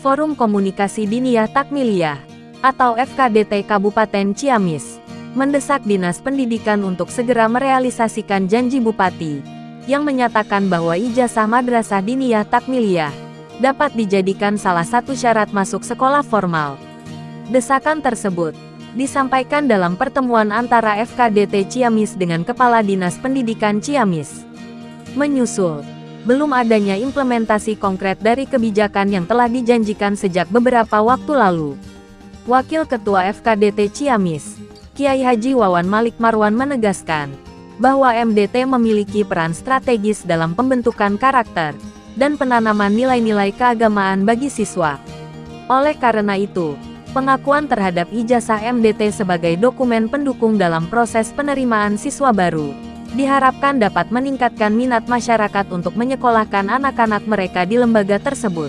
Forum Komunikasi Diniyah Takmiliyah atau FKDT Kabupaten Ciamis mendesak Dinas Pendidikan untuk segera merealisasikan janji Bupati yang menyatakan bahwa ijazah Madrasah Diniyah Takmiliyah dapat dijadikan salah satu syarat masuk sekolah formal. Desakan tersebut disampaikan dalam pertemuan antara FKDT Ciamis dengan Kepala Dinas Pendidikan Ciamis. Menyusul belum adanya implementasi konkret dari kebijakan yang telah dijanjikan sejak beberapa waktu lalu. Wakil Ketua FKDT Ciamis, Kiai Haji Wawan Malik Marwan menegaskan bahwa MDT memiliki peran strategis dalam pembentukan karakter dan penanaman nilai-nilai keagamaan bagi siswa. Oleh karena itu, pengakuan terhadap ijazah MDT sebagai dokumen pendukung dalam proses penerimaan siswa baru diharapkan dapat meningkatkan minat masyarakat untuk menyekolahkan anak-anak mereka di lembaga tersebut.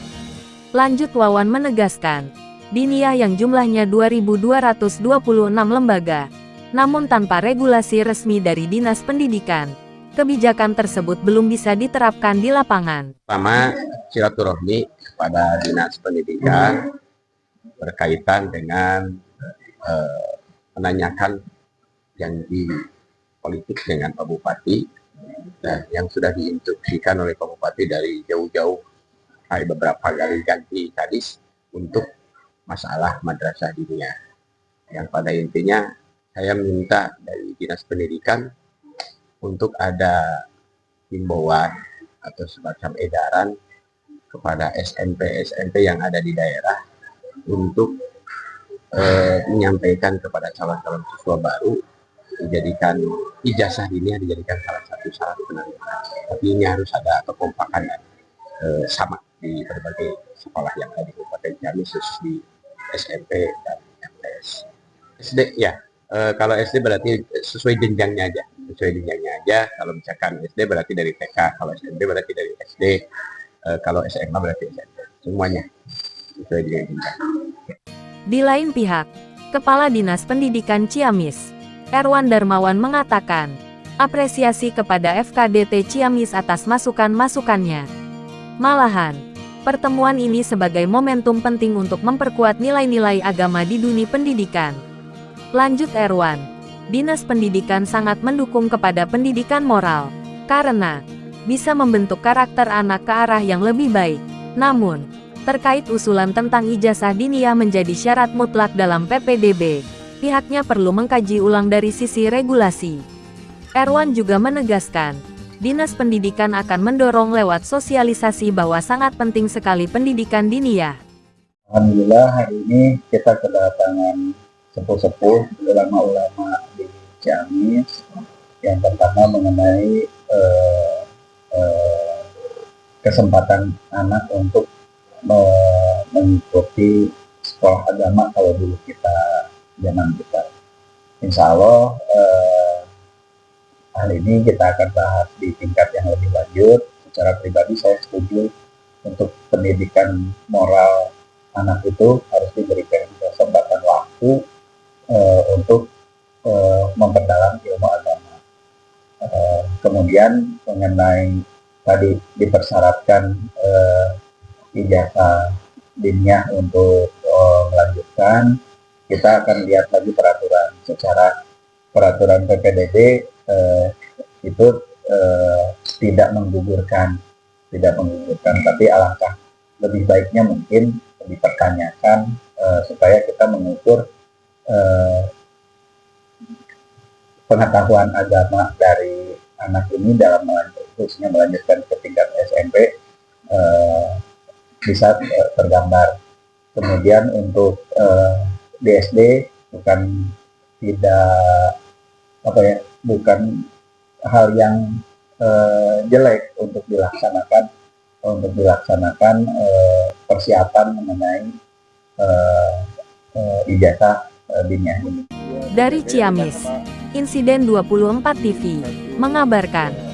Lanjut Wawan menegaskan, Diniyah yang jumlahnya 2.226 lembaga, namun tanpa regulasi resmi dari Dinas Pendidikan, kebijakan tersebut belum bisa diterapkan di lapangan. Pertama, silaturahmi kepada Dinas Pendidikan berkaitan dengan menanyakan yang di politik dengan Pak Bupati dan yang sudah diinstruksikan oleh Pak Bupati dari jauh-jauh beberapa kali ganti kadis untuk masalah madrasah diniyah. Yang pada intinya saya minta dari Dinas Pendidikan untuk ada himbauan atau semacam edaran kepada SMP-SMP yang ada di daerah untuk menyampaikan kepada calon-calon siswa baru dijadikan ijazah diniyah dijadikan salah satu syarat penerimaan. Tapi ini harus ada kekompakan dan sama di berbagai sekolah yang ada di Kabupaten Ciamis, khusus di SMP dan MTS. SD ya, kalau SD berarti sesuai jenjangnya aja. Kalau misalkan SD berarti dari TK, kalau SMP berarti dari SD, kalau SMA berarti SMP. Semuanya sesuai dengan jenjang. Di lain pihak, Kepala Dinas Pendidikan Ciamis, Erwan Darmawan mengatakan apresiasi kepada FKDT Ciamis atas masukan-masukannya. Malahan, pertemuan ini sebagai momentum penting untuk memperkuat nilai-nilai agama di dunia pendidikan. Lanjut Erwan, Dinas Pendidikan sangat mendukung kepada pendidikan moral, karena bisa membentuk karakter anak ke arah yang lebih baik. Namun, terkait usulan tentang ijazah diniyah menjadi syarat mutlak dalam PPDB, pihaknya perlu mengkaji ulang dari sisi regulasi. Erwan juga menegaskan, Dinas Pendidikan akan mendorong lewat sosialisasi bahwa sangat penting sekali pendidikan diniyah. Alhamdulillah hari ini kita kedatangan sepuh-sepuh ulama-ulama di Ciamis yang pertama mengenai kesempatan anak untuk mengikuti sekolah agama kalau dulu zaman kita. Insya Allah hal ini kita akan bahas di tingkat yang lebih lanjut. Secara pribadi saya setuju untuk pendidikan moral anak itu harus diberikan kesempatan waktu untuk memperdalam ilmu agama. Kemudian mengenai tadi dipersyaratkan ijazah diniyah untuk melanjutkan, kita akan lihat lagi peraturan. Secara peraturan PPDB itu tidak menggugurkan, tapi alangkah lebih baiknya mungkin dipertanyakan supaya kita mengukur pengetahuan agama dari anak ini dalam khususnya melanjutkan ke tingkat SMP bisa tergambar. Kemudian untuk di SD bukan hal yang jelek untuk dilaksanakan persiapan mengenai ijazah diniyah ini. Dari Ciamis, Insiden 24 TV mengabarkan.